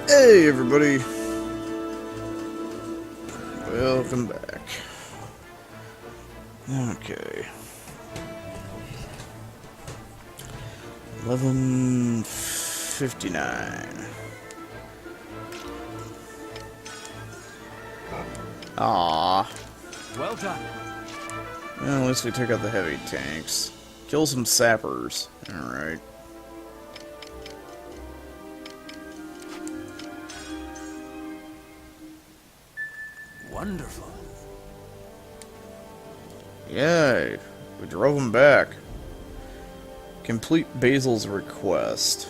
Hey everybody, welcome back. Okay. 11:59. Ah. Well done. Well, at least we took out the heavy tanks. Kill some sappers. Alright. Wonderful. Yay. We drove them back. Complete Basil's request.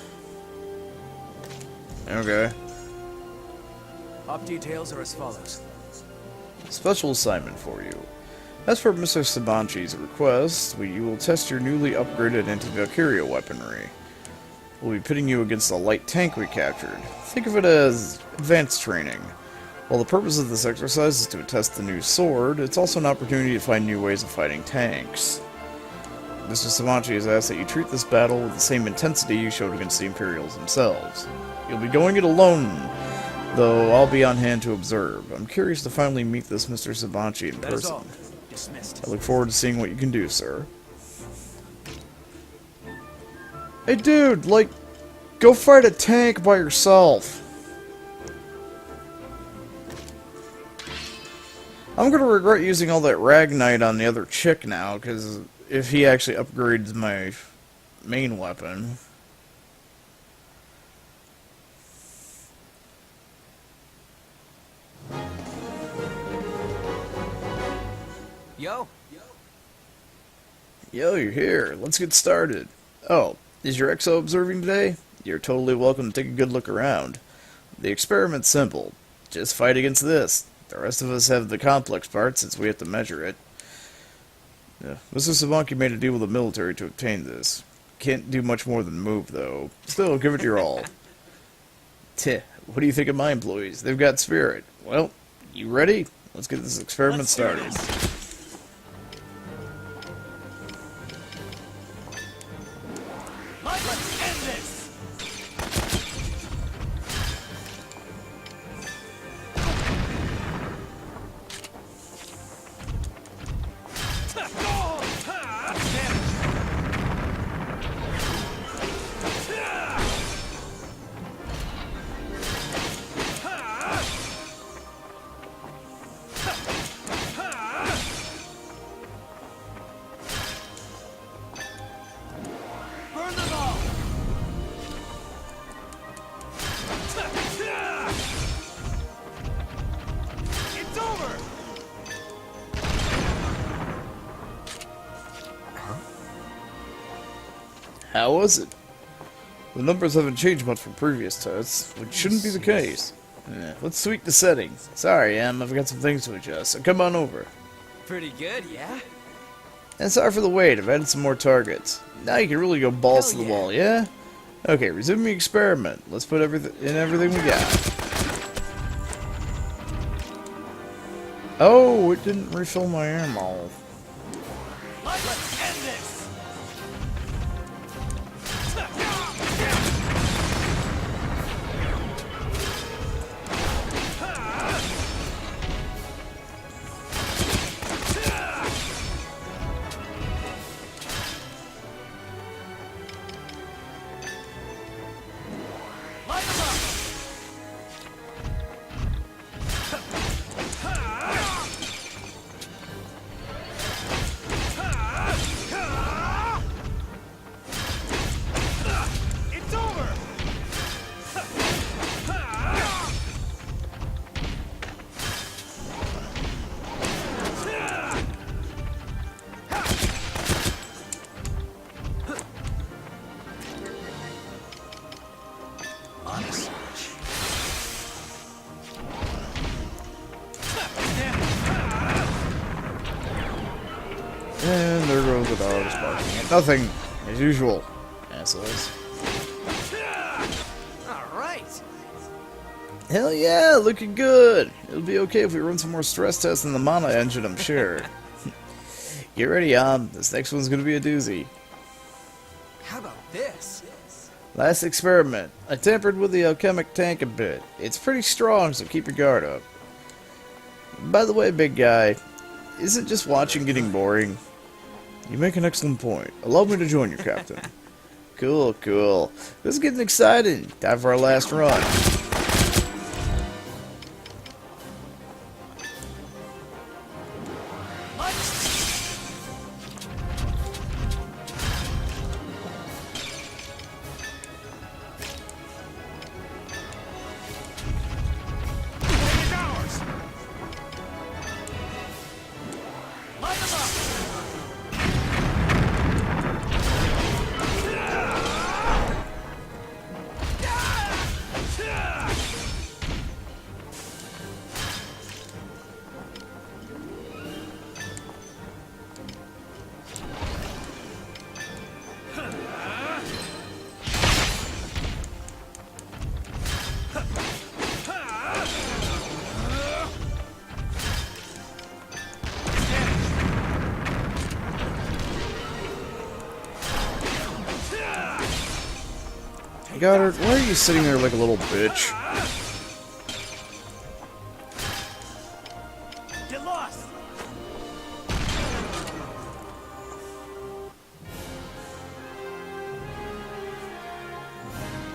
Okay. Op details are as follows. Special assignment for you. As for Mr. Sabanchi's request, you will test your newly upgraded anti-Valkryia weaponry. We'll be pitting you against a light tank we captured. Think of it as advanced training. While the purpose of this exercise is to test the new sword, it's also an opportunity to find new ways of fighting tanks. Mr. Sabanchi has asked that you treat this battle with the same intensity you showed against the Imperials themselves. You'll be going it alone, though I'll be on hand to observe. I'm curious to finally meet this Mr. Sabanchi in That is person. all. Dismissed. I look forward to seeing what you can do, sir. Hey dude, like, go fight a tank by yourself. I'm gonna regret using all that Ragnite on the other chick now, because if he actually upgrades my main weapon. Yo. Yo, you're here. Let's get started. Oh, is your exo observing today? You're totally welcome to take a good look around. The experiment's simple. Just fight against this. The rest of us have the complex part since we have to measure it. Mr. Sabanchi made a deal with the military to obtain this. Can't do much more than move, though. Still, give it your all. Tch, what do you think of my employees? They've got spirit. Well, you ready? Let's get this experiment started. Let's end this. Burn them all. It's over. How was it? The numbers haven't changed much from previous tests, which shouldn't be the case. Let's tweak the settings. Sorry, Em, I've got some things to adjust, so come on over. Pretty good, yeah? And sorry for the wait, I've added some more targets. Now you can really go balls to Hell the yeah. wall, yeah? Okay, resume the experiment. Let's put everything we got. Oh, it didn't refill my ammo. Let's end this. Light 'em up. It's over. Honest. And there goes the dogs barking. Nothing, as usual, assholes. All right. Hell yeah, looking good. It'll be okay if we run some more stress tests in the mana engine, I'm sure. Get ready, this next one's gonna be a doozy. How about this? Last experiment. I tampered with the alchemic tank a bit. It's pretty strong, so keep your guard up. By the way, big guy, isn't just watching getting boring? You make an excellent point. Allow me to join you, Captain. Cool, cool. This is getting exciting. Time for our last run. Goddard, why are you sitting there like a little bitch? Get lost!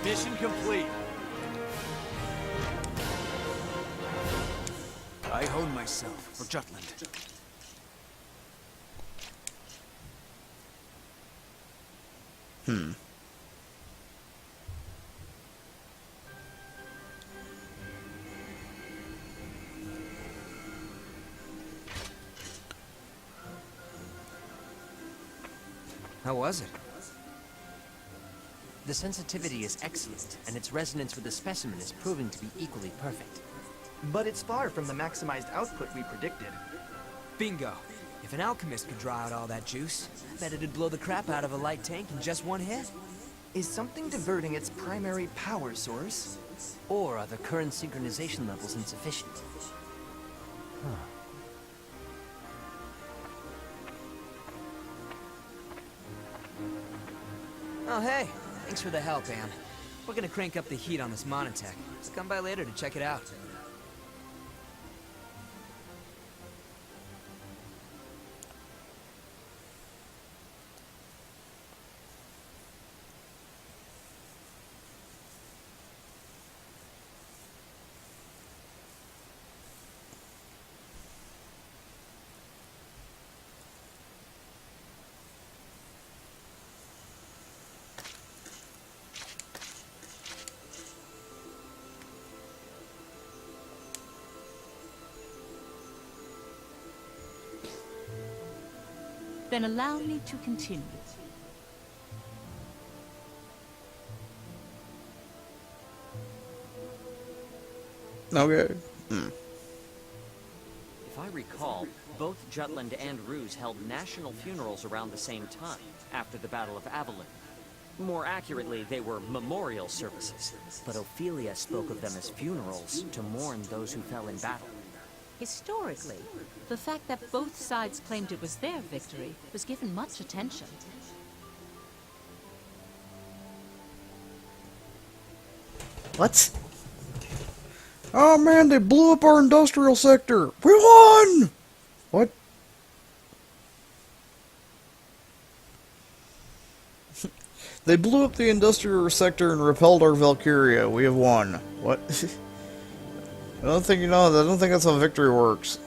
Mission complete. I hone myself for Jutland. How was it? The sensitivity is excellent, and its resonance with the specimen is proving to be equally perfect. But it's far from the maximized output we predicted. Bingo. If an alchemist could draw out all that juice, I bet it'd blow the crap out of a light tank in just one hit. Is something diverting its primary power source? Or are the current synchronization levels insufficient? Oh, hey. Thanks for the help, Anne. We're gonna crank up the heat on this monotech. Just come by later to check it out. Then allow me to continue. Okay. If I recall, both Jutland and Ruse held national funerals around the same time, after the Battle of Avalon. More accurately, they were memorial services, but Ophelia spoke of them as funerals to mourn those who fell in battle. Historically, the fact that both sides claimed it was their victory was given much attention. What? Oh man, they blew up our industrial sector! We won! What? They blew up the industrial sector and repelled our Valkryia. We have won. What? I don't think you know that. I don't think that's how victory works.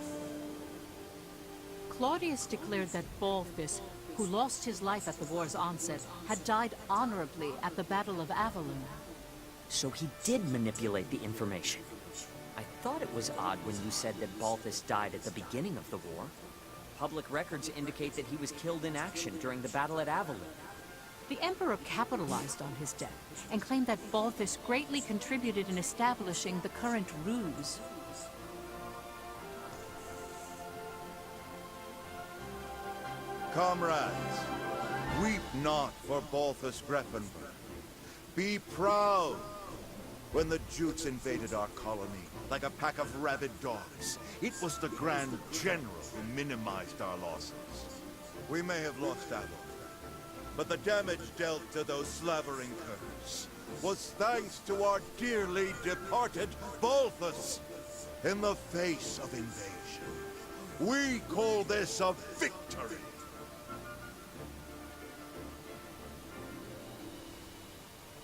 Claudius declared that Balthus, who lost his life at the war's onset, had died honorably at the Battle of Avalon. So he did manipulate the information. I thought it was odd when you said that Balthus died at the beginning of the war. Public records indicate that he was killed in action during the battle at Avalon. The Emperor capitalized on his death and claimed that Balthus greatly contributed in establishing the current ruse. Comrades, weep not for Balthus Greffenberg. Be proud. When the Jutes invaded our colony, like a pack of rabid dogs, it was the Grand General who minimized our losses. We may have lost Avalon, But the damage dealt to those slavering curs was thanks to our dearly departed Balthus. In the face of invasion, we call this a victory.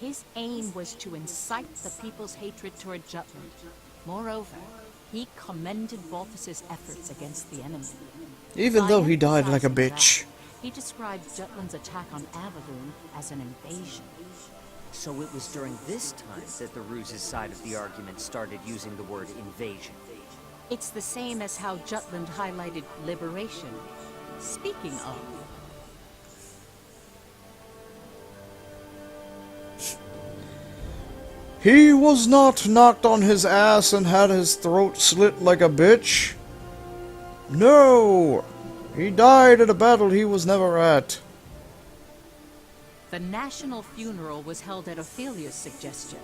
His aim was to incite the people's hatred toward Jutland. Moreover, he commended Balthus's efforts against the enemy. Even By though he died like a emphasizing bitch. that, he described Jutland's attack on Avaloon as an invasion. So it was during this time that the Ruse's side of the argument started using the word invasion. It's the same as how Jutland highlighted liberation. Speaking of, He was not knocked on his ass and had his throat slit like a bitch. No! He died at a battle he was never at. the national funeral was held at Ophelia's suggestion.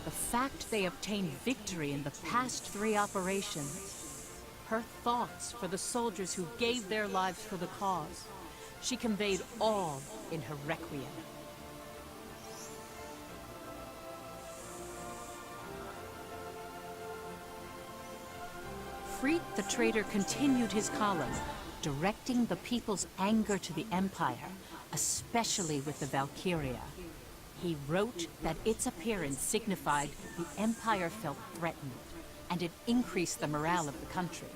The fact they obtained victory in the past 3 operations. Her thoughts for the soldiers who gave their lives for the cause. She conveyed all in her requiem. Freet the traitor continued his column, directing the people's anger to the Empire, especially with the Valkryia. He wrote that its appearance signified the Empire felt threatened, and it increased the morale of the country.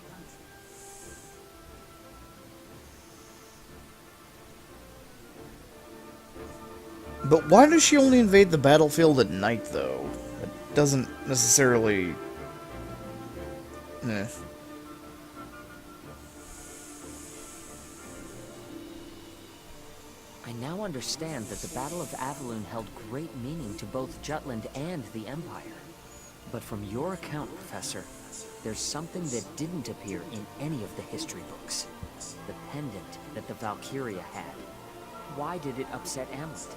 But why does she only invade the battlefield at night, though? It doesn't necessarily... Eh. I now understand that the Battle of Avaloon held great meaning to both Jutland and the Empire. But from your account, Professor, there's something that didn't appear in any of the history books. The pendant that the Valkryia had. Why did it upset Amlet?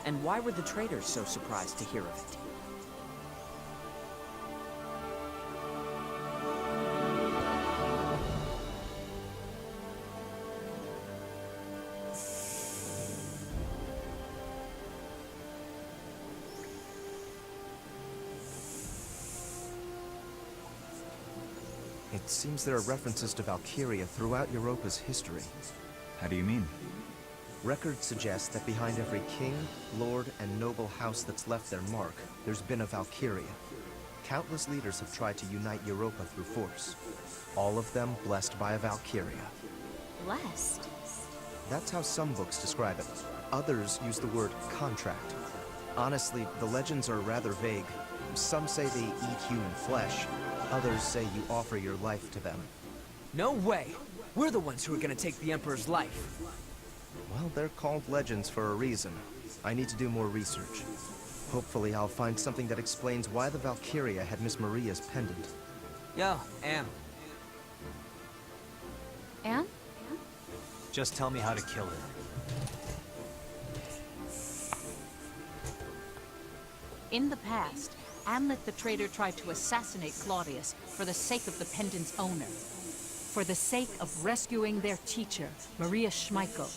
And why were the traitors so surprised to hear of it? It seems there are references to Valkryia throughout Europa's history. How do you mean? Records suggest that behind every king, lord, and noble house that's left their mark, there's been a Valkyria. Countless leaders have tried to unite Europa through force. All of them blessed by a Valkyria. Blessed? That's how some books describe it. Others use the word contract. Honestly, the legends are rather vague. Some say they eat human flesh. Others say you offer your life to them. No way! We're the ones who are gonna take the Emperor's life. Well, they're called legends for a reason. I need to do more research. Hopefully I'll find something that explains why the Valkryia had Miss Maria's pendant. Yo, Am. Anne? Just tell me how to kill her. In the past, Amlet the traitor tried to assassinate Claudius for the sake of the pendant's owner. For the sake of rescuing their teacher, Maria Schmeichel.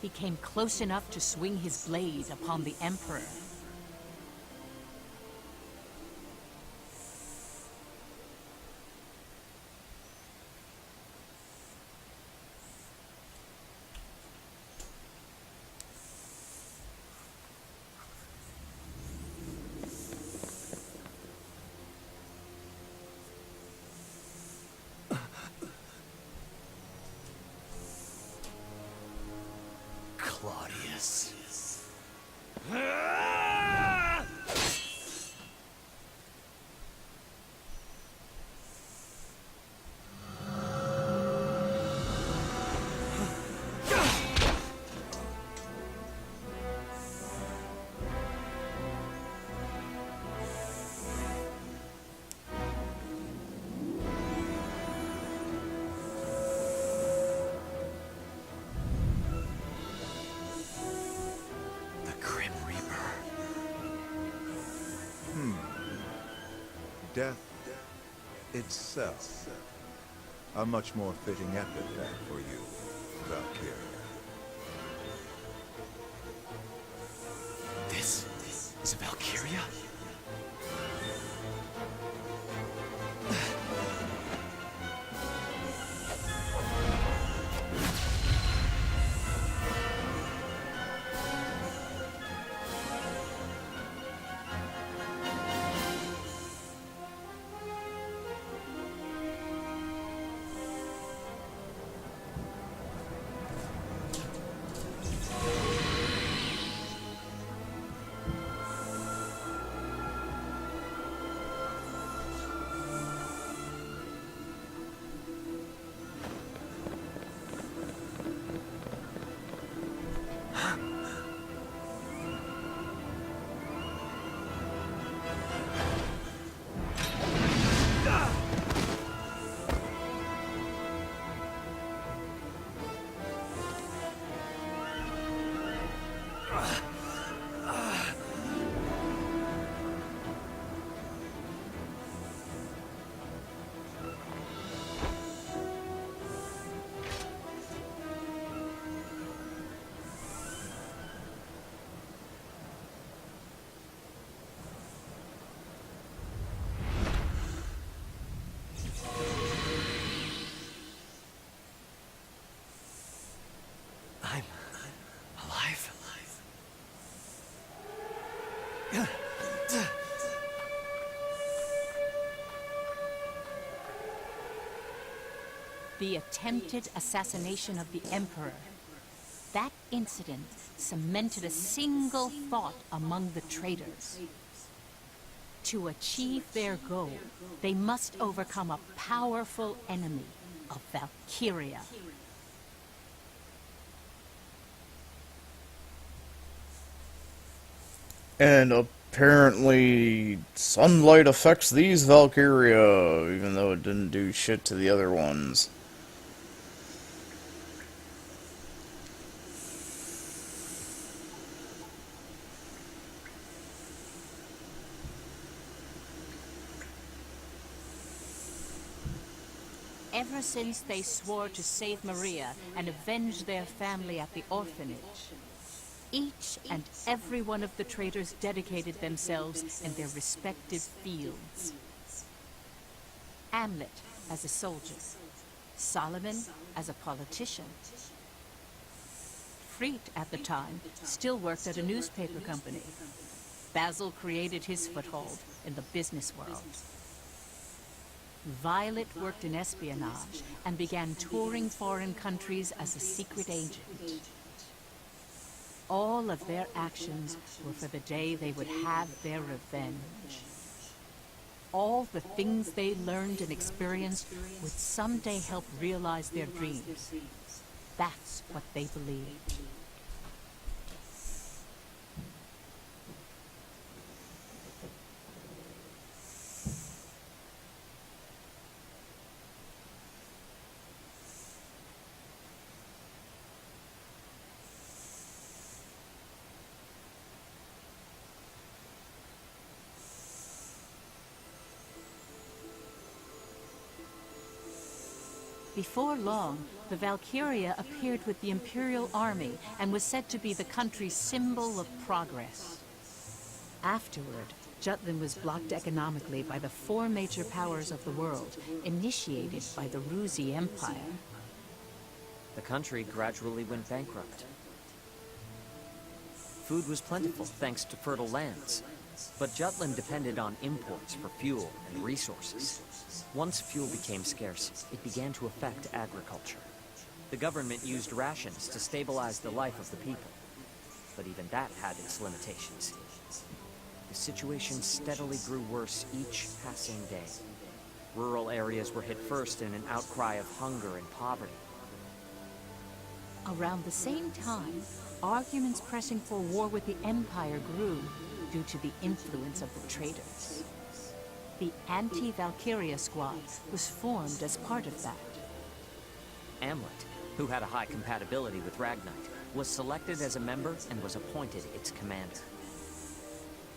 He came close enough to swing his blade upon the Emperor. Claudius. The Grim Reaper. Death itself. A much more fitting epithet for you, Valkyria. Is it Valkryia? I'm alive. The attempted assassination of the Emperor. That incident cemented a single thought among the traitors. To achieve their goal, they must overcome a powerful enemy of Valkryia. And apparently, sunlight affects these Valkryia, even though it didn't do shit to the other ones. Ever since they swore to save Maria and avenge their family at the orphanage, each and every one of the traitors dedicated themselves in their respective fields. Amlet as a soldier, Solomon as a politician. Freet, at the time, still worked at a newspaper company. Basil created his foothold in the business world. Violet worked in espionage and began touring foreign countries as a secret agent. All of their actions were for the day they would have their revenge. All the things they learned and experienced would someday help realize their dreams. That's what they believed. Before long, the Valkryia appeared with the Imperial Army and was said to be the country's symbol of progress. Afterward, Jutland was blocked economically by the four major powers of the world, initiated by the Ruzi Empire. The country gradually went bankrupt. Food was plentiful thanks to fertile lands, but Jutland depended on imports for fuel and resources. Once fuel became scarce, it began to affect agriculture. The government used rations to stabilize the life of the people, but even that had its limitations. The situation steadily grew worse each passing day. Rural areas were hit first in an outcry of hunger and poverty. Around the same time, arguments pressing for war with the Empire grew due to the influence of the traitors. The anti-Valkryia squad was formed as part of that. Amlet, who had a high compatibility with Ragnite, was selected as a member and was appointed its commander.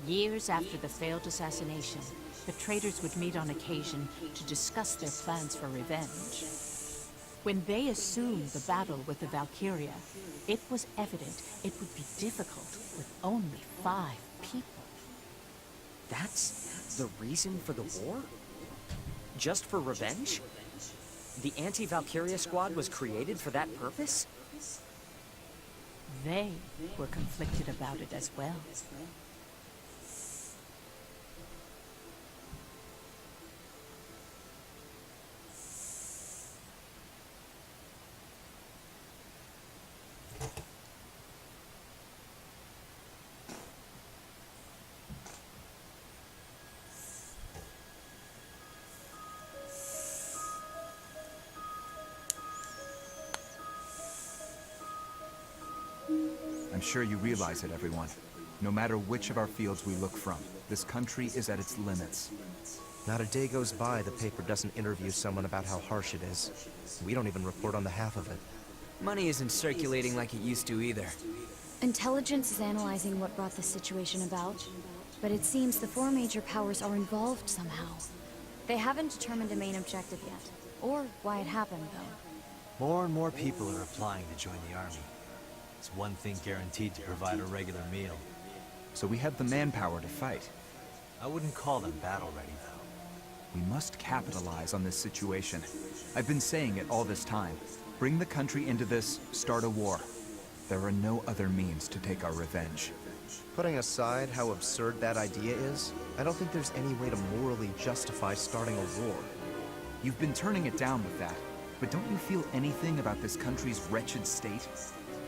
Years after the failed assassination, the traitors would meet on occasion to discuss their plans for revenge. When they assumed the battle with the Valkryia, it was evident it would be difficult with only 5 people. That's the reason for the war? Just for revenge? The anti-Valkyria squad was created for that purpose? They were conflicted about it as well. I'm sure you realize it, everyone. No matter which of our fields we look from, this country is at its limits. Not a day goes by the paper doesn't interview someone about how harsh it is. We don't even report on the half of it. Money isn't circulating like it used to either. Intelligence is analyzing what brought this situation about, but it seems the four major powers are involved somehow. They haven't determined a main objective yet, or why it happened, though. More and more people are applying to join the army. It's one thing guaranteed to provide a regular meal. So we have the manpower to fight. I wouldn't call them battle-ready, though. We must capitalize on this situation. I've been saying it all this time. Bring the country into this, start a war. There are no other means to take our revenge. Putting aside how absurd that idea is, I don't think there's any way to morally justify starting a war. You've been turning it down with that, but don't you feel anything about this country's wretched state?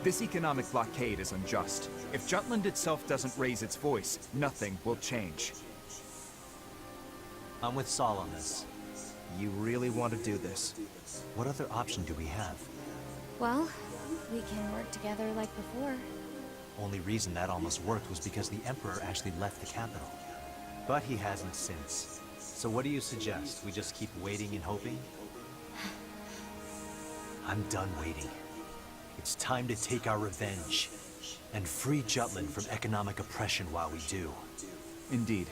This economic blockade is unjust. If Jutland itself doesn't raise its voice, nothing will change. I'm with Saul on this. You really want to do this? What other option do we have? Well, we can work together like before. Only reason that almost worked was because the Emperor actually left the capital. But he hasn't since. So what do you suggest? We just keep waiting and hoping? I'm done waiting. It's time to take our revenge. And free Jutland from economic oppression while we do. Indeed.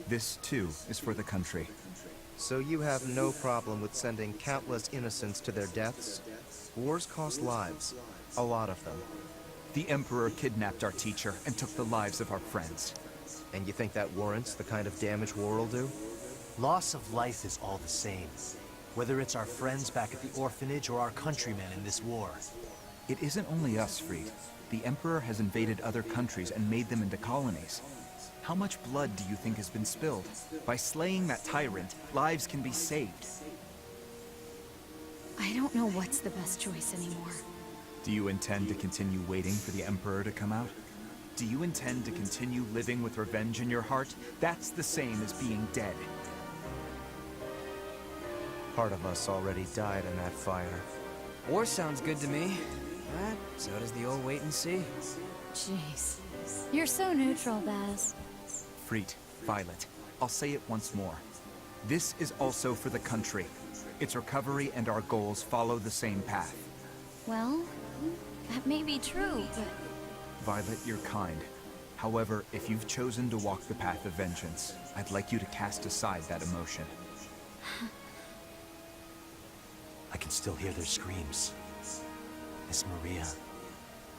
This, too, is for the country. So you have no problem with sending countless innocents to their deaths? Wars cost lives. A lot of them. The Emperor kidnapped our teacher and took the lives of our friends. And you think that warrants the kind of damage war will do? Loss of life is all the same. Whether it's our friends back at the orphanage or our countrymen in this war. It isn't only us, Fried. The Emperor has invaded other countries and made them into colonies. How much blood do you think has been spilled? By slaying that tyrant, lives can be saved. I don't know what's the best choice anymore. Do you intend to continue waiting for the Emperor to come out? Do you intend to continue living with revenge in your heart? That's the same as being dead. Part of us already died in that fire. War sounds good to me. But so does the old wait and see. Jeez. You're so neutral, Baz. Fried, Violet, I'll say it once more. This is also for the country. Its recovery and our goals follow the same path. Well, that may be true, but... Violet, you're kind. However, if you've chosen to walk the path of vengeance, I'd like you to cast aside that emotion. I can still hear their screams. Miss Maria,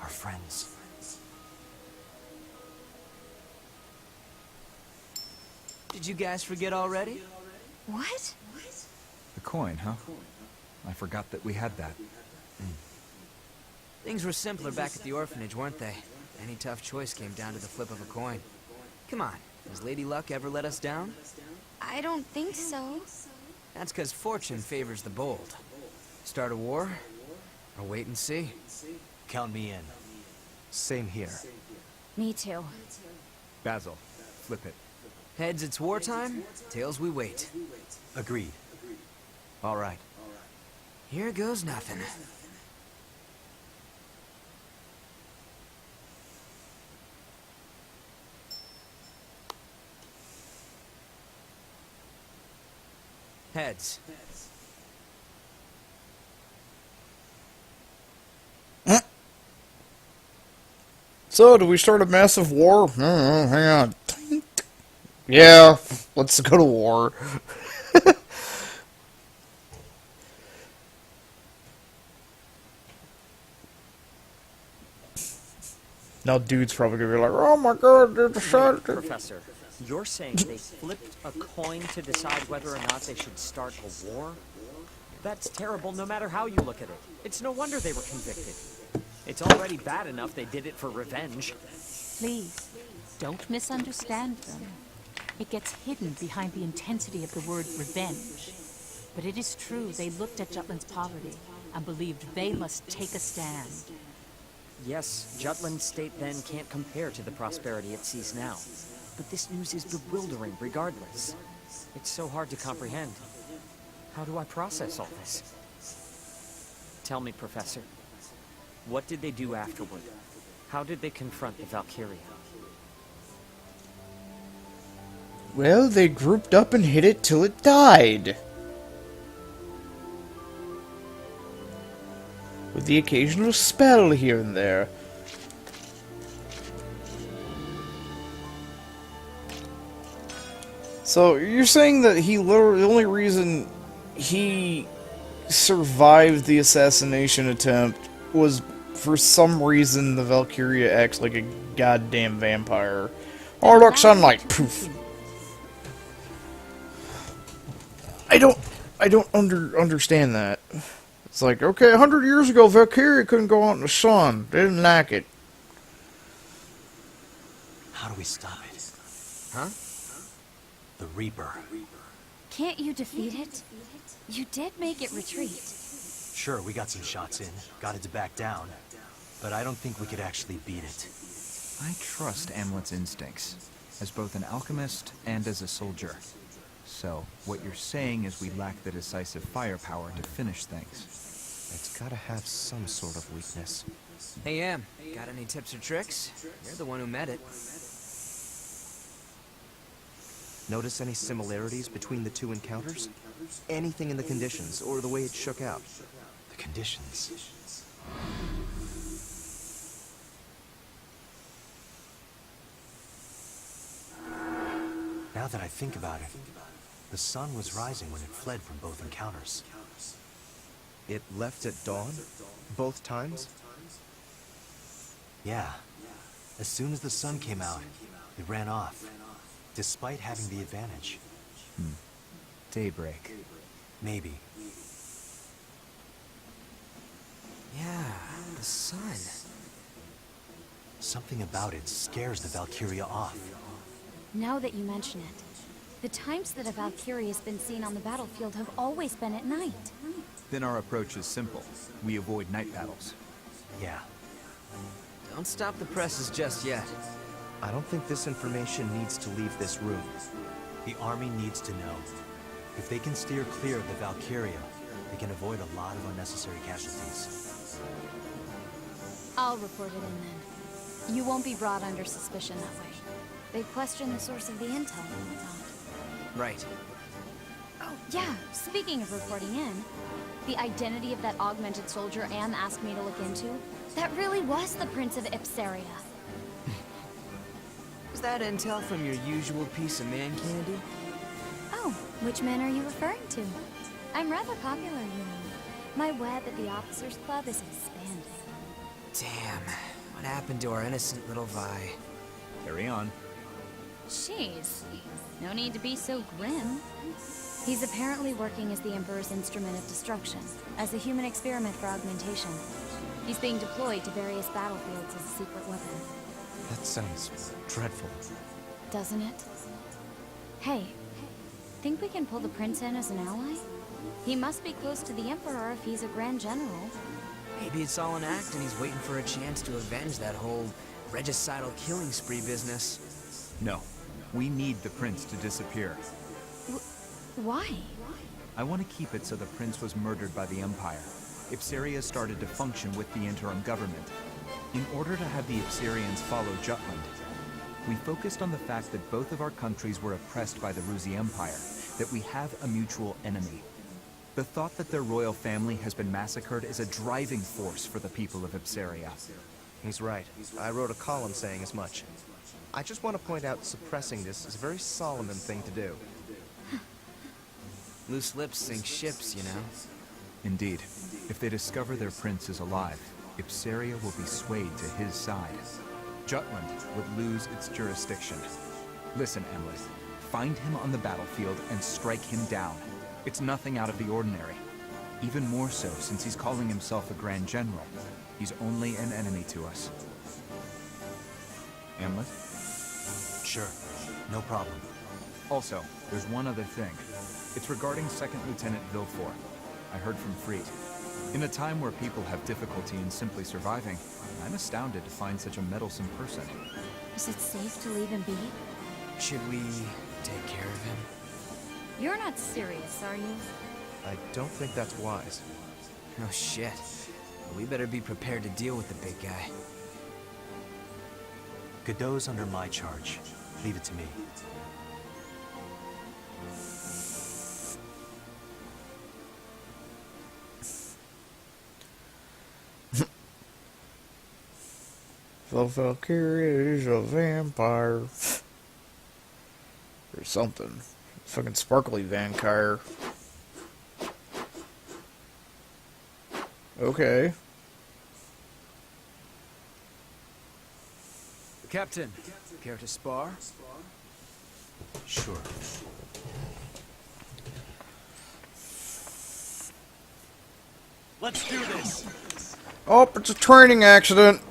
our friends. Did you guys forget already? What? The coin, huh? I forgot that we had that. Things were simpler back at the orphanage, weren't they? Any tough choice came down to the flip of a coin. Come on, has Lady Luck ever let us down? I don't think so. That's because fortune favors the bold. Start a war, or wait and see. Count me in. Same here. Me too. Basil, flip it. Heads, it's wartime. Tails, we wait. Agreed. All right. Here goes nothing. Heads. So, do we start a massive war? Hang on. Yeah, let's go to war. Now dude's probably gonna be like, oh my god, they're shot. Professor, You're saying they flipped a coin to decide whether or not they should start a war? That's terrible no matter how you look at it. It's no wonder they were convicted. It's already bad enough they did it for revenge. Please, don't misunderstand them. It gets hidden behind the intensity of the word revenge. But it is true they looked at Jutland's poverty and believed they must take a stand. Yes, Jutland's state then can't compare to the prosperity it sees now. But this news is bewildering regardless. It's so hard to comprehend. How do I process all this? Tell me, Professor. What did they do afterward? How did they confront the Valkryia? Well, they grouped up and hit it till it died. With the occasional spell here and there. So, you're saying that he literally, the only reason he survived the assassination attempt was for some reason the Valkryia acts like a goddamn vampire. Oh, look, sunlight! Poof! I don't understand that. It's like, okay, 100 years ago, Valkryia couldn't go out in the sun. They didn't like it. How do we stop it? Huh? The Reaper. Can't you defeat it? You did make it retreat. Sure, we got some shots in, got it to back down, but I don't think we could actually beat it. I trust Amlet's instincts, as both an alchemist and as a soldier. So, what you're saying is we lack the decisive firepower to finish things. It's gotta have some sort of weakness. Hey, Em, got any tips or tricks? You're the one who met it. Notice any similarities between the two encounters? Anything in the conditions, or the way it shook out? The conditions. Now that I think about it, the sun was rising when it fled from both encounters. It left at dawn? Both times? Yeah. As soon as the sun came out, it ran off, despite having the advantage. Daybreak. Maybe. Yeah, the sun. Something about it scares the Valkryia off. Now that you mention it, the times that a Valkyrie has been seen on the battlefield have always been at night. Then our approach is simple. We avoid night battles. Yeah. Don't stop the presses just yet. I don't think this information needs to leave this room. The army needs to know. If they can steer clear of the Valkryia, they can avoid a lot of unnecessary casualties. I'll report it in then. You won't be brought under suspicion that way. They question the source of the intel and whatnot. Right. Oh, yeah, speaking of reporting in, the identity of that augmented soldier Am asked me to look into, that really was the Prince of Ipsaria. Is that intel from your usual piece of man candy? Oh, which man are you referring to? I'm rather popular, you know. My web at the Officers Club is expanding. Damn. What happened to our innocent little Vi? Carry on. Jeez. No need to be so grim. He's apparently working as the Emperor's instrument of destruction, as a human experiment for augmentation. He's being deployed to various battlefields as a secret weapon. That sounds dreadful. Doesn't it? Hey, think we can pull the Prince in as an ally? He must be close to the Emperor if he's a Grand General. Maybe it's all an act and he's waiting for a chance to avenge that whole regicidal killing spree business. No. We need the prince to disappear. Why? I want to keep it so the prince was murdered by the Empire. Ipsaria started to function with the interim government. In order to have the Ipsarians follow Jutland, we focused on the fact that both of our countries were oppressed by the Ruzi Empire, that we have a mutual enemy. The thought that their royal family has been massacred is a driving force for the people of Ipsaria. He's right. I wrote a column saying as much. I just want to point out suppressing this is a very Solomon thing to do. Loose lips sink ships, you know. Indeed. If they discover their prince is alive, Ipsaria will be swayed to his side. Jutland would lose its jurisdiction. Listen, Emleth. Find him on the battlefield and strike him down. It's nothing out of the ordinary. Even more so since he's calling himself a Grand General. He's only an enemy to us. Emleth? Sure. No problem. Also, there's one other thing. It's regarding 2nd Lieutenant Villefort. I heard from Freet. In a time where people have difficulty in simply surviving, I'm astounded to find such a meddlesome person. Is it safe to leave him be? Should we take care of him? You're not serious, are you? I don't think that's wise. Oh shit. Well, we better be prepared to deal with the big guy. Godot's under my charge. Leave it to me. The Valkryia is a vampire. Or something. Fucking sparkly vampire. Okay. Captain, care to spar? Sure. Let's do this! Oh, it's a training accident.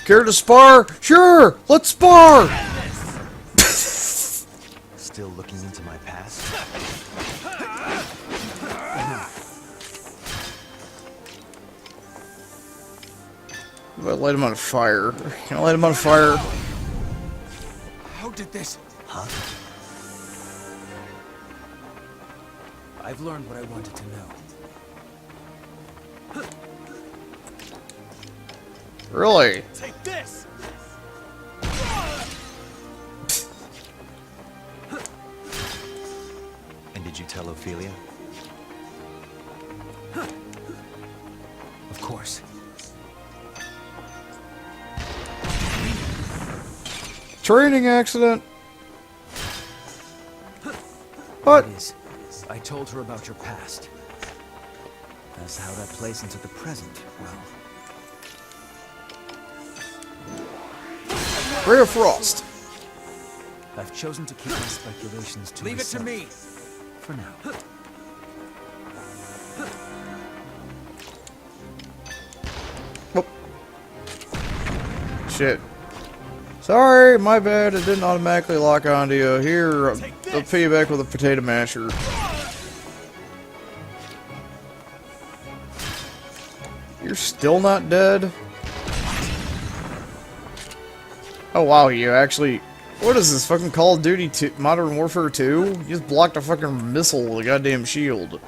Care to spar? Sure, let's spar! Still looking into my past? If I light him on fire. Can I light him on fire? How did this? Huh? I've learned what I wanted to know. Really? Take this! And did you tell Ophelia? Of course. Training accident. What? It is. I told her about your past. As how that plays into the present, well... Ray of Frost. I've chosen to keep my speculations to myself. Leave it to me! For now. Oh. Shit. Sorry, my bad. It didn't automatically lock onto you. Here, I'll pay you back with a potato masher. You're still not dead? Oh wow, you actually... What is this, fucking Call of Duty 2, Modern Warfare 2? You just blocked a fucking missile with a goddamn shield.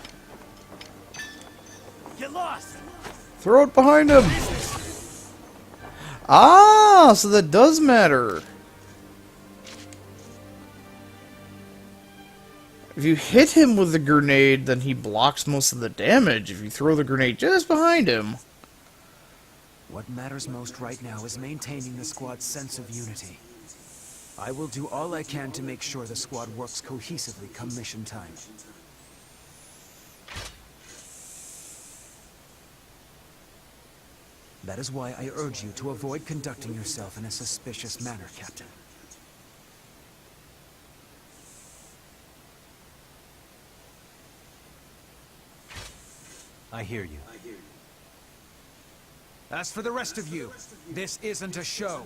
Get lost! Throw it behind him! Ah, so that does matter. If you hit him with the grenade, then he blocks most of the damage. If you throw the grenade just behind him... What matters most right now is maintaining the squad's sense of unity. I will do all I can to make sure the squad works cohesively come mission time. That is why I urge you to avoid conducting yourself in a suspicious manner, Captain. I hear you. As for the rest of you, this isn't a show.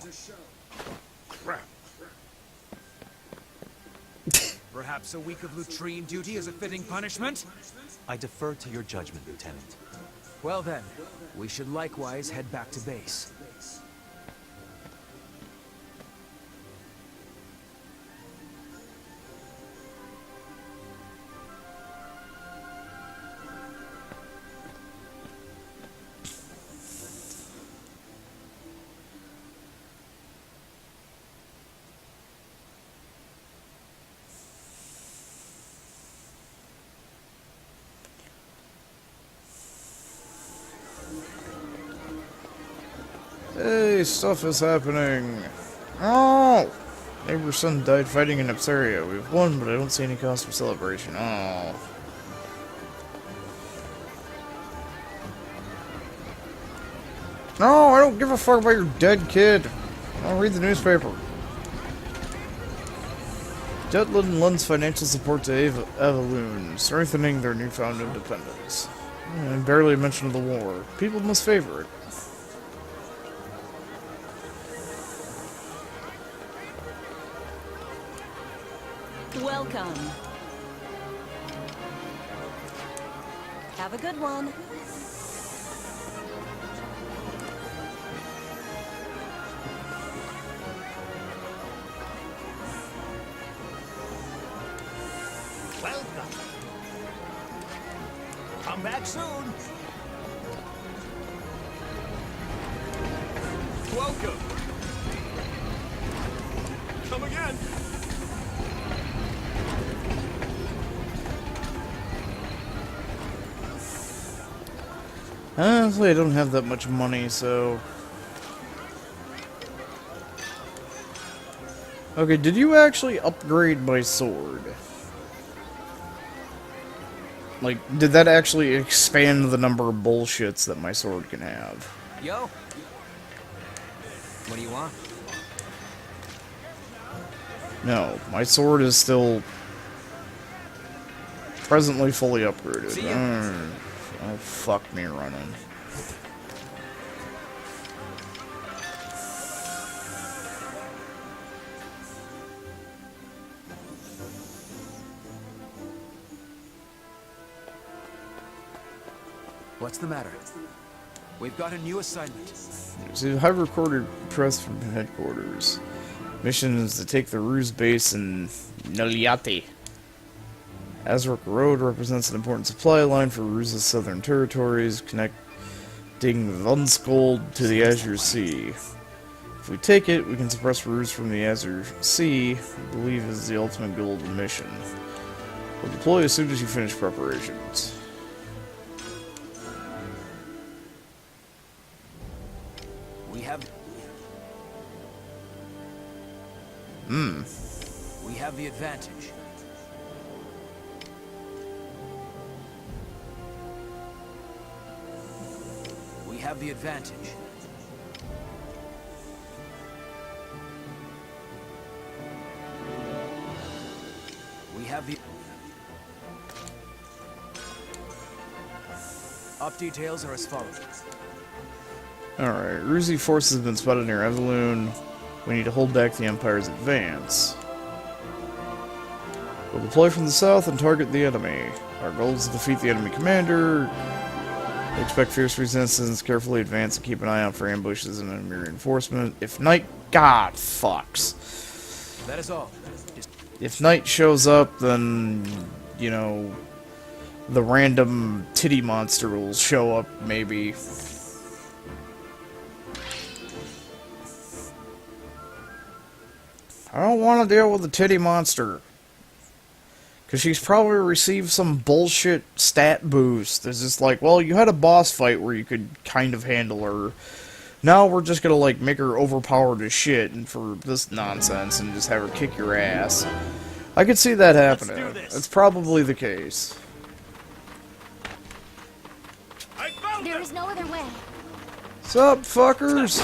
Crap. Perhaps a week of latrine duty is a fitting punishment? I defer to your judgment, Lieutenant. Well then, we should likewise head back to base. Hey, stuff is happening. Oh! Neighbor's son died fighting in Valkryia. We've won, but I don't see any cause for celebration. Oh. No, I don't give a fuck about your dead kid. I'll read the newspaper. Jutland lends financial support to Avaloon, strengthening their newfound independence. And barely a mention of the war. People must favor it. Welcome. Have a good one. Welcome. Come back soon. Welcome! Come again! Honestly, I don't have that much money, so... Okay, did you actually upgrade my sword? Like, did that actually expand the number of bullshits that my sword can have? Yo. What do you want? No, my sword is still presently fully upgraded. Oh, fuck me running. What's the matter? We've got a new assignment. So, high recorded press from headquarters. Mission is to take the Ruse base in Naliate. Azrock Road represents an important supply line for Ruse's southern territories, connecting Vunskold to the Azure Sea. If we take it, we can suppress Ruse from the Azure Sea, I believe is the ultimate goal of the mission. We'll deploy as soon as you finish preparations. We have... We have the advantage. We have the advantage. We have the... Up details are as follows. Alright, Rusi forces have been spotted near Avaloon. We need to hold back the Empire's advance. We'll deploy from the south and target the enemy. Our goal is to defeat the enemy commander. Expect fierce resistance, carefully advance, and keep an eye out for ambushes and enemy reinforcement. If night... God, fucks. That is all. If night shows up, then, you know, the random titty monster will show up, maybe. I don't want to deal with the titty monster. Because she's probably received some bullshit stat boost. It's just like, well, you had a boss fight where you could kind of handle her. Now we're just gonna, like, make her overpowered as shit and for this nonsense and just have her kick your ass. I could see that happening. That's probably the case. There is no other way. Sup, fuckers?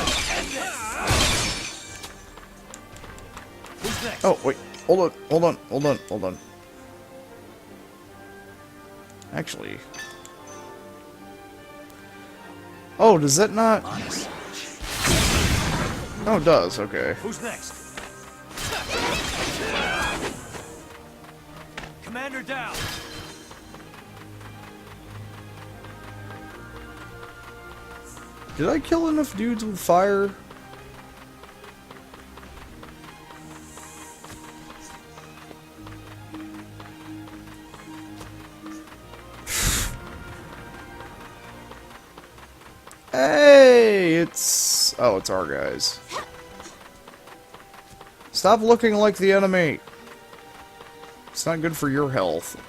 Oh, wait. Hold on. Actually... Oh, does that not... Oh, it does, okay. Who's next? Commander down. Did I kill enough dudes with fire? Hey, it's... Oh, it's our guys. Stop looking like the enemy. It's not good for your health.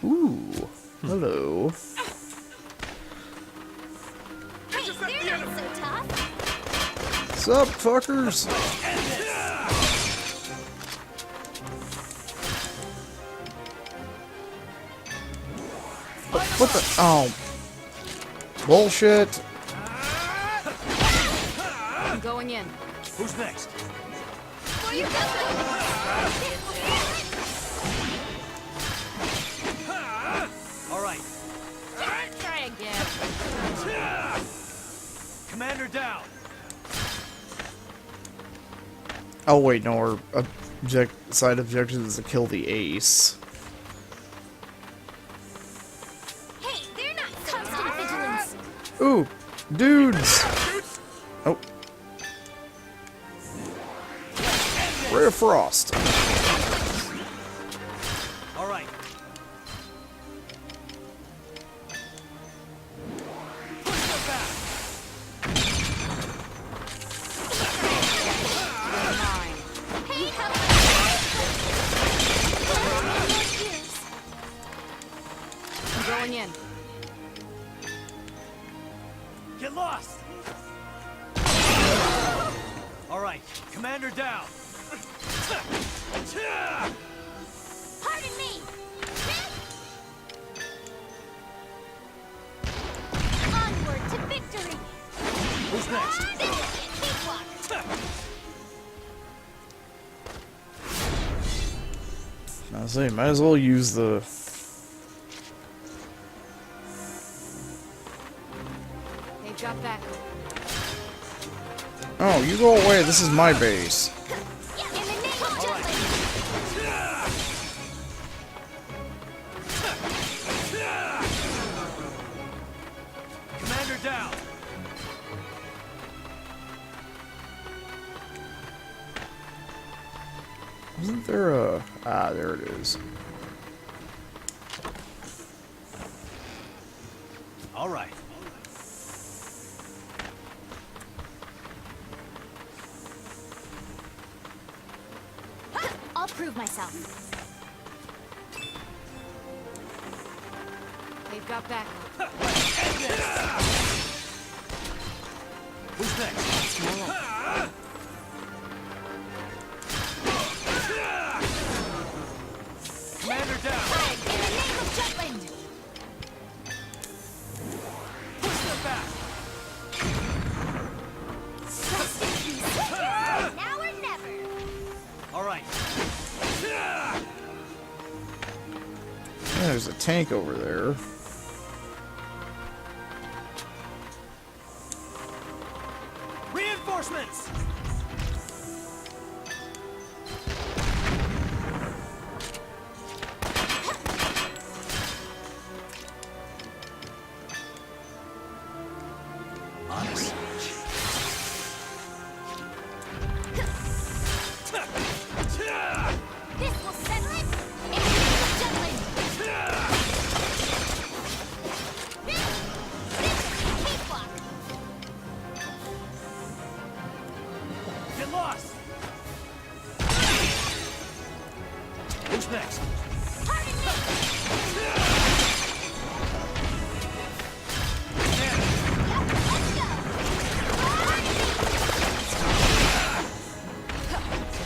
Ooh, hello. Sup, fuckers? What the? Oh. Bullshit. going in. Who's next? Where you All right. Try again. Commander down. Oh wait, no, our side objective is to kill the ace. Hey, they're not constant vigilance. Ooh, dudes! Oh. Ray of Frost. All right. Push them back. Hey, help! I'm going in. Get lost. All right. Commander down. Pardon me! Onward to victory! Who's next? Cakewalk! I say, might as well use the. They've got back. Oh, you go away. This is my base. In the name of justice! Commander down. Isn't there a... Ah, there it is. All right. I'll prove myself. They've got back. Who's next? Commander down. In the name of Jutland! Push them back. Rest in peace. Now or never! All right. Yeah, there's a tank over there. Reinforcements. Honest. This will settle it! In the name of Jutland! Cakewalk! Get lost. Who's next? Pardon me! Let's go!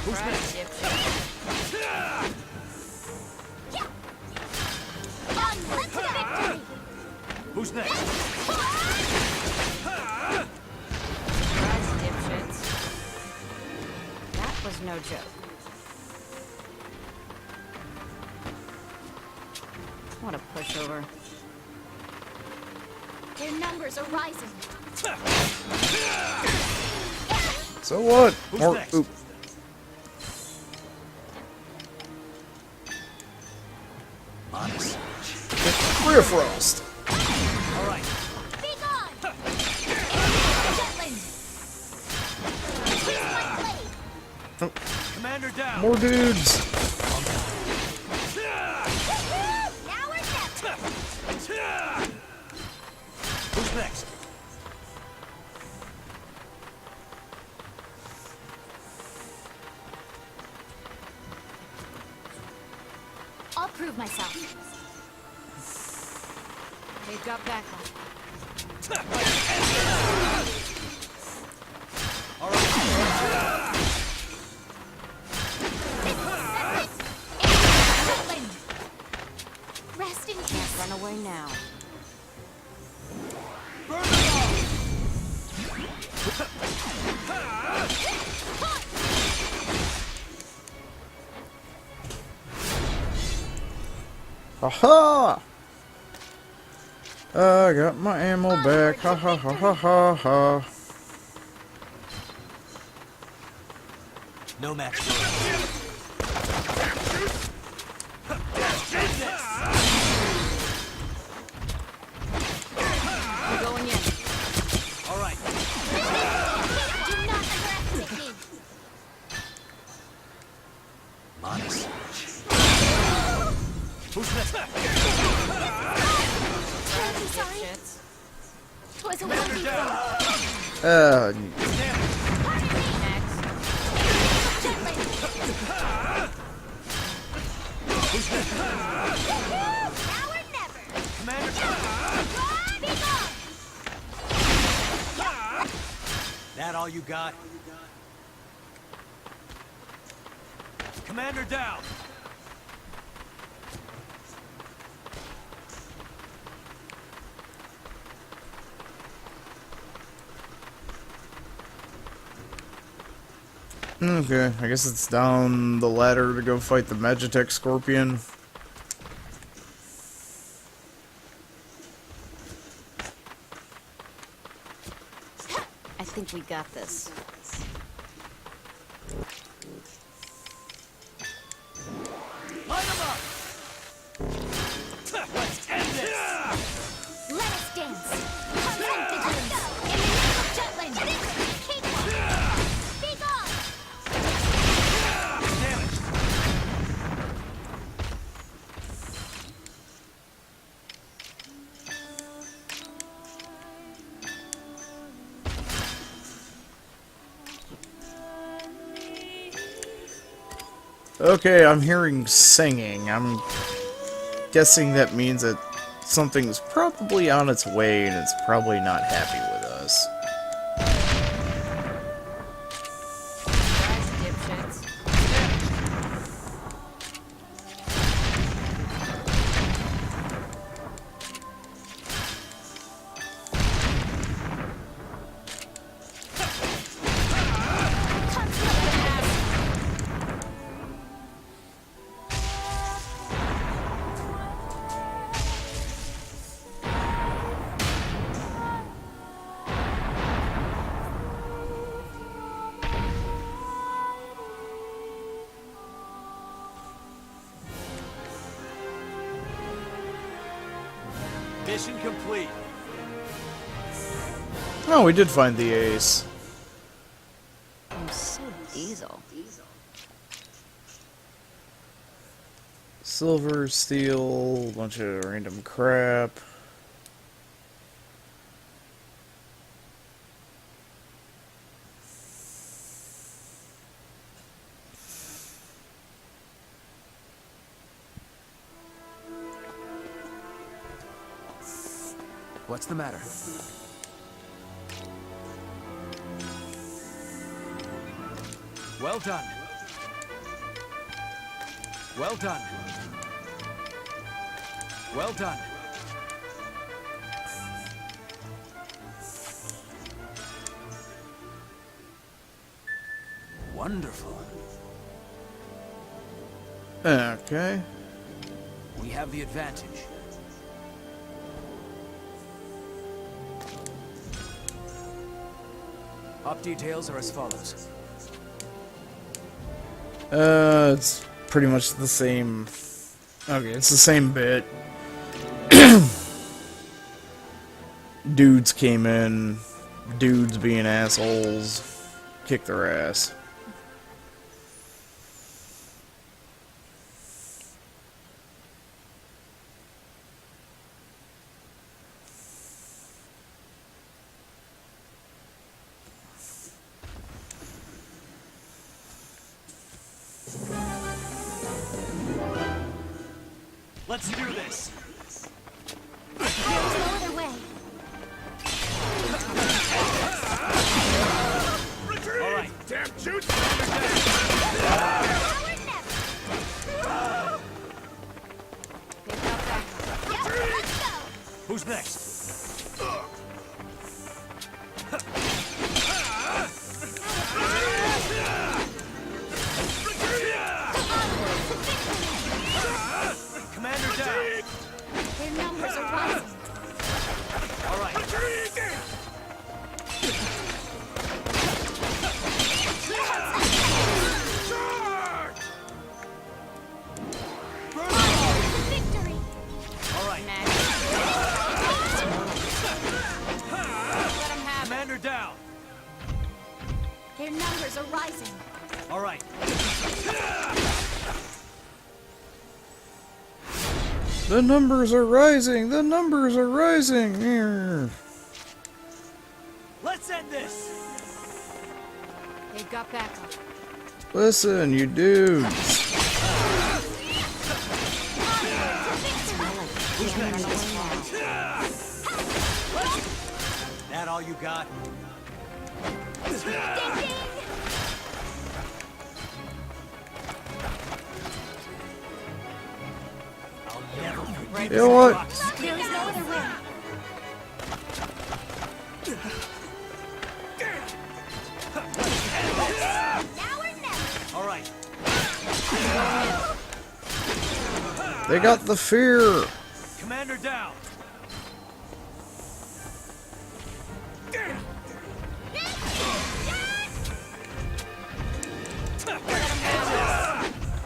Who's next? Onward to victory! Who's next? Surprise, dipshits. That was no joke. What a pushover. Their numbers are rising. So what? Who's Or, next? oop. Honest. Ray of Frost. All right. Be gone! Jutland! Here's my blade! Commander down. More dudes. Now or never! Who's next? I'll prove myself. They've got back. All right. Jutland! Rest in Can't peace. run away now. Burn them all. Aha! I got my ammo back. Ha ha ha ha ha ha. No match. We're going in. All right. Do not underestimate me! Modest. Who's next? Terribly sorry. It was a Commander down. Now or never! Commander down. That all you got? Commander down. Okay, I guess it's down the ladder to go fight the Magitech Scorpion. I think we got this. Line them up. Let's end this. Let us dance! Constant vigilance! In the name of Jutland! Cakewalk! Be gone! Damage. Okay, I'm hearing singing. I'm guessing that means that something's probably on its way and it's probably not happy with us. Mission complete. Oh, we did find the ace. I'm so diesel. Silver, steel, a bunch of random crap. What's the matter? Well done. Well done. Well done. Wonderful. Okay. We have the advantage. Op details are as follows. It's pretty much the same. Okay, it's the same bit. Dudes came in, dudes being assholes, kicked their ass. Let's do this. There's no other way. All right. Damn Jutes. Now or never! Yep, let's go! Who's next? Commander down. Commander down. Their numbers are rising. All right. The numbers are rising! The numbers are rising! Here. Let's end this. They've got backup. Listen, you dudes. That all you got? I'll never forget. You know what? There is no other way. Now or never. All right. They got the fear. Commander down.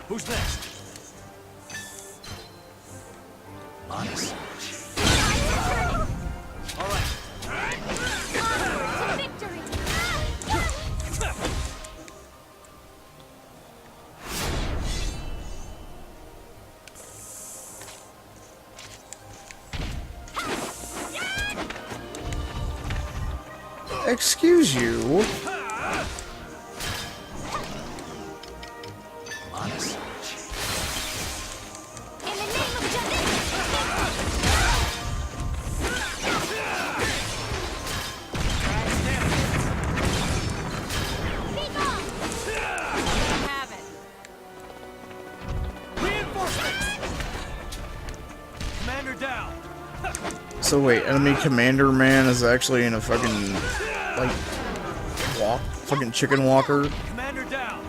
Who's next? Honest. All right. Onward to victory. Excuse you. Honest. In the name of justice. Be gone. Have it. Reinforcements. Commander down. So wait, enemy commander man is actually in a fucking like fucking chicken walker. Commander down.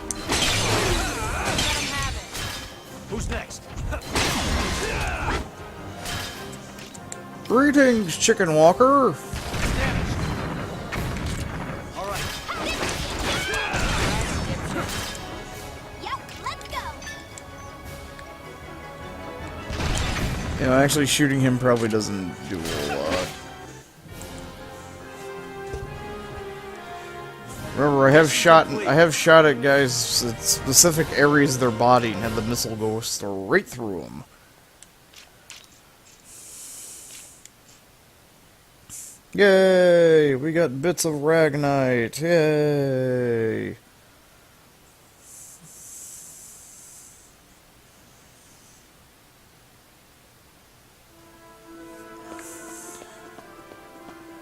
Who's next? Greetings, chicken walker. Damage. All right. Yep, let's go. You know, actually shooting him probably doesn't do a whole lot. Remember, I have shot at guys at specific areas of their body and had the missile go straight through them. Yay! We got bits of Ragnite. Yay!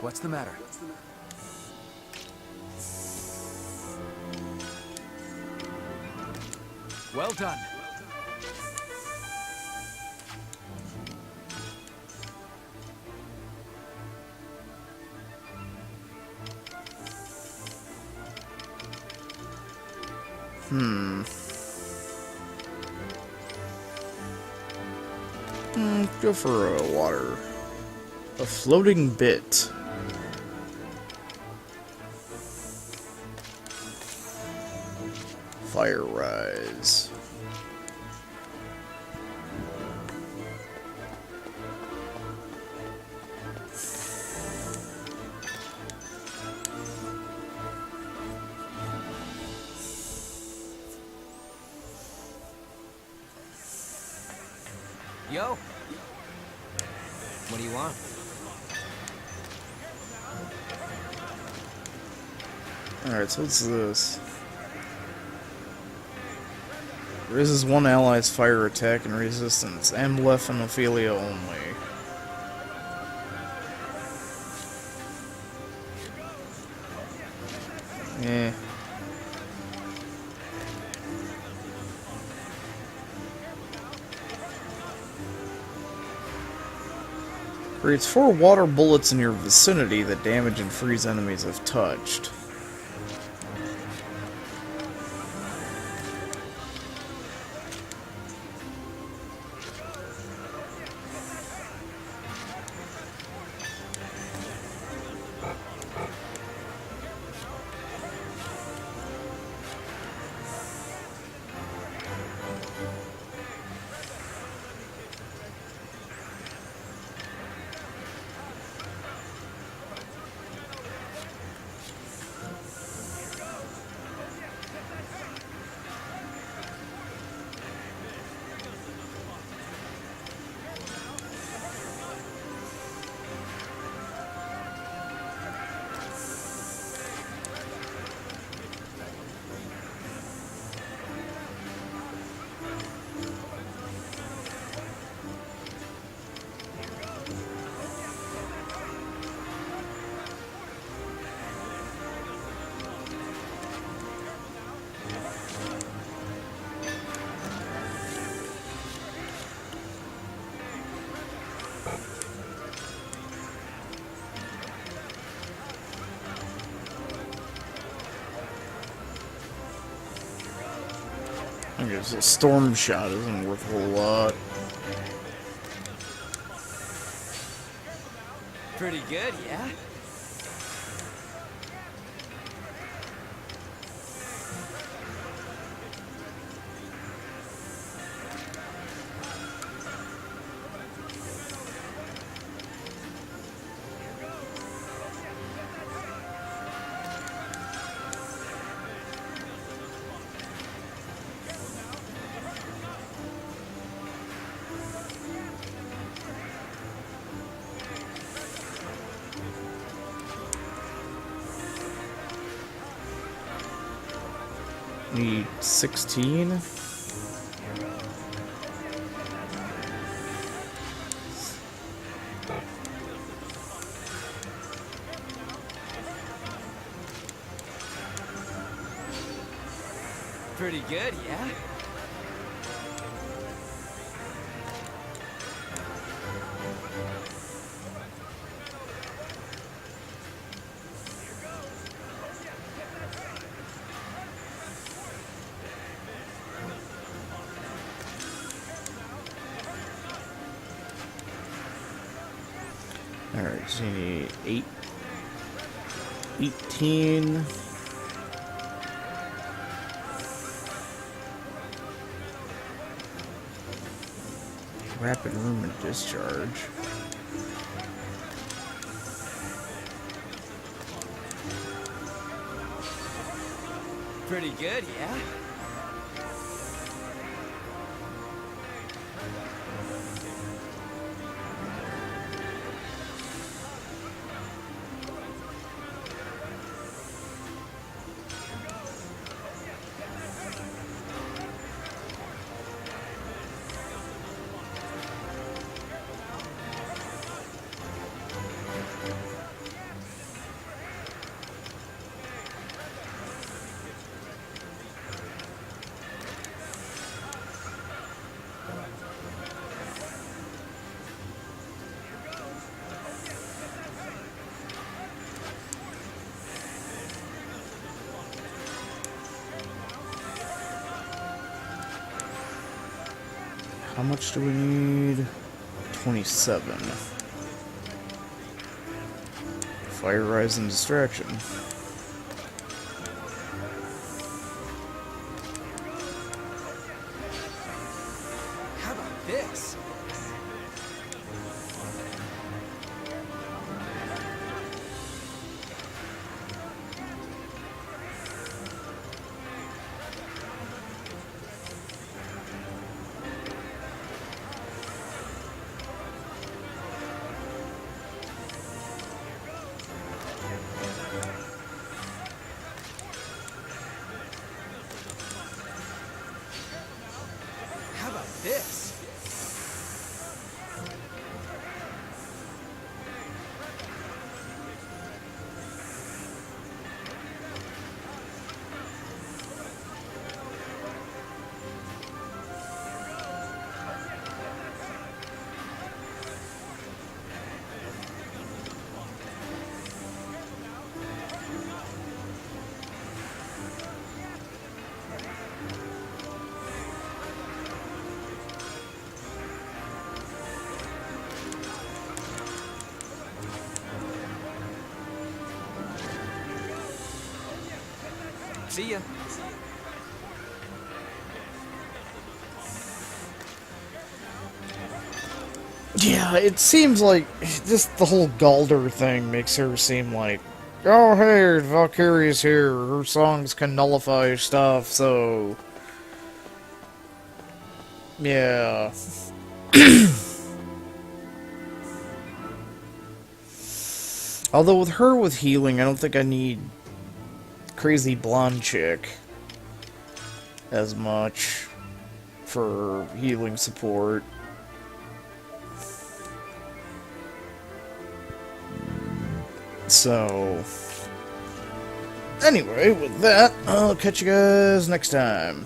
What's the matter? Well done. Go for a water. A floating bit. Fire rise. Yo. What do you want? Alright, so what's this? Raises one ally's fire attack and resistance. Amleth and Ophelia only. Eh. Creates 4 water bullets in your vicinity that damage and freeze enemies if touched. I guess a storm shot isn't worth a whole lot. Pretty good, yeah? Need 16. Pretty good, yeah? Alright, so you need 18. Rapid room and discharge. Pretty good, yeah? How much do we need? 27. Fire, rise, and distraction. How about this? How about this? See ya. Yeah, it seems like just the whole Galder thing makes her seem like, oh hey, Valkyrie's here, her songs can nullify stuff, so... Yeah. Although with her with healing, I don't think I need crazy blonde chick as much for healing support. So, anyway, with that, I'll catch you guys next time.